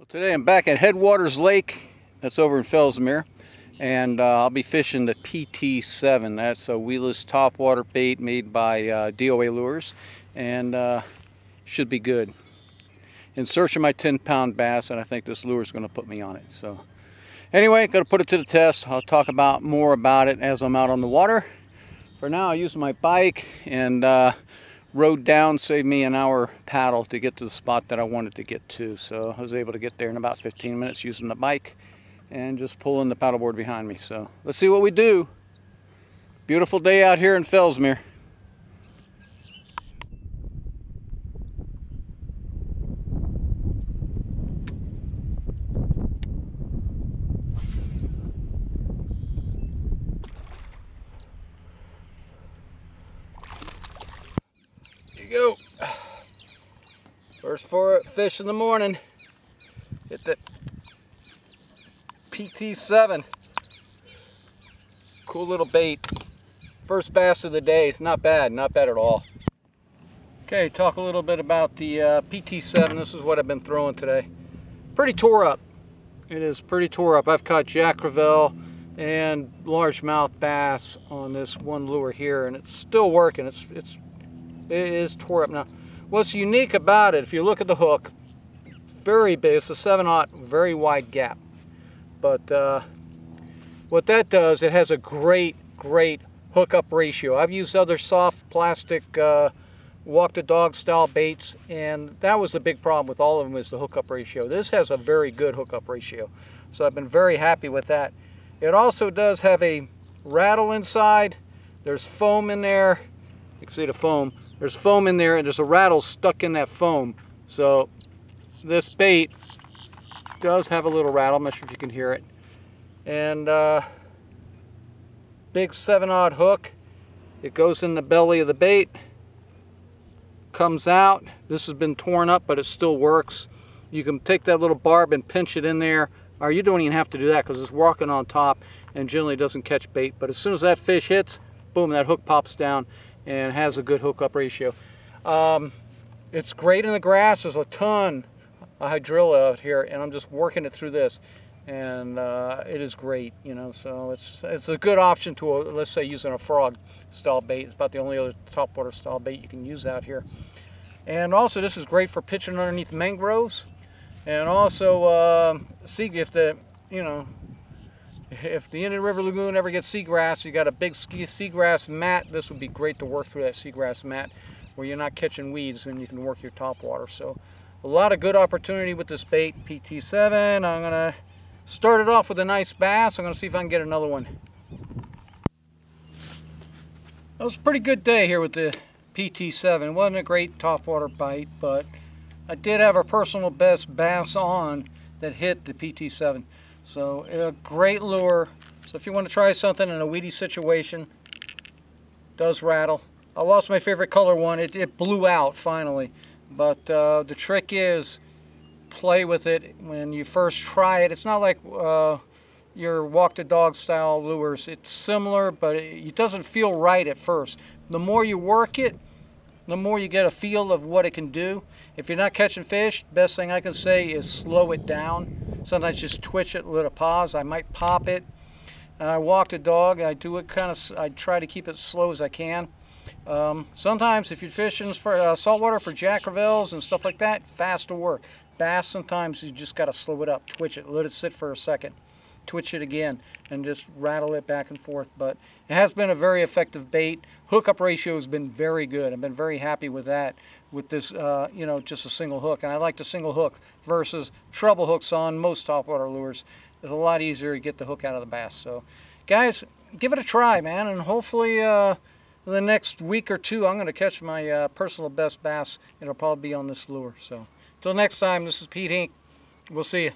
Well, today I'm back at Headwaters Lake. That's over in Fellsmere, and I'll be fishing the PT-7. That's a weedless topwater bait made by DOA lures, and should be good. In search of my 10-pound bass, and I think this lure is going to put me on it. So anyway, got to put it to the test. I'll talk more about it as I'm out on the water. For now, I used my bike and rode down, saved me an hour paddle to get to the spot that I wanted to get to. So I was able to get there in about 15 minutes using the bike and just pulling the paddleboard behind me. So let's see what we do. Beautiful day out here in Fellsmere. Here you go. First fish in the morning. Hit that PT-7. Cool little bait. First bass of the day. It's not bad at all. Okay, talk a little bit about the PT-7. This is what I've been throwing today. Pretty tore up. It is pretty tore up. I've caught jack crevalle and largemouth bass on this one lure here, and it's still working. It is tore up now. What's unique about it, if you look at the hook, very big. It's a 7/0, very wide gap. But what that does, it has a great hookup ratio. I've used other soft plastic walk the dog style baits, and that was the big problem with all of them, is the hookup ratio. This has a very good hookup ratio, so I've been very happy with that. It also does have a rattle inside. There's foam in there. You can see the foam. There's foam in there, and there's a rattle stuck in that foam. So this bait does have a little rattle. I'm not sure if you can hear it. And big 7/0 hook. It goes in the belly of the bait, comes out. This has been torn up, but it still works. You can take that little barb and pinch it in there, or you don't even have to do that because it's walking on top and generally doesn't catch bait. But as soon as that fish hits, boom, that hook pops down and has a good hookup ratio. It's great in the grass. There's a ton of hydrilla out here, and I'm just working it through this, and it is great, you know. So it's a good option to let's say using a frog style bait. It's about the only other topwater style bait you can use out here. And also, this is great for pitching underneath mangroves, and also if the Indian River Lagoon ever gets seagrass, you got a big seagrass mat, this would be great to work through that seagrass mat where you're not catching weeds, and you can work your topwater. So a lot of good opportunity with this bait, PT-7. I'm going to start it off with a nice bass. I'm going to see if I can get another one. It was a pretty good day here with the PT-7. It wasn't a great topwater bite, but I did have a personal best bass on that hit the PT-7. So a great lure. So if you want to try something in a weedy situation, does rattle. I lost my favorite color one. It blew out finally. But the trick is play with it when you first try it. It's not like your walk the dog style lures. It's similar, but it doesn't feel right at first. The more you work it, the more you get a feel of what it can do. If you're not catching fish, best thing I can say is slow it down. Sometimes just twitch it, let it pause. I might pop it. I walk the dog. I do it I try to keep it slow as I can. Sometimes if you're fishing for saltwater for jack crevalles and stuff like that, fast to work. Bass, sometimes you just got to slow it up, twitch it, let it sit for a second, twitch it again, and just rattle it back and forth. But it has been a very effective bait. Hookup ratio has been very good. I've been very happy with that, with this, just a single hook. And I like the single hook versus treble hooks on most topwater lures. It's a lot easier to get the hook out of the bass. So, guys, give it a try, man, and hopefully in the next week or two, I'm going to catch my personal best bass. It'll probably be on this lure. So, until next time, this is Pete Hink. We'll see you.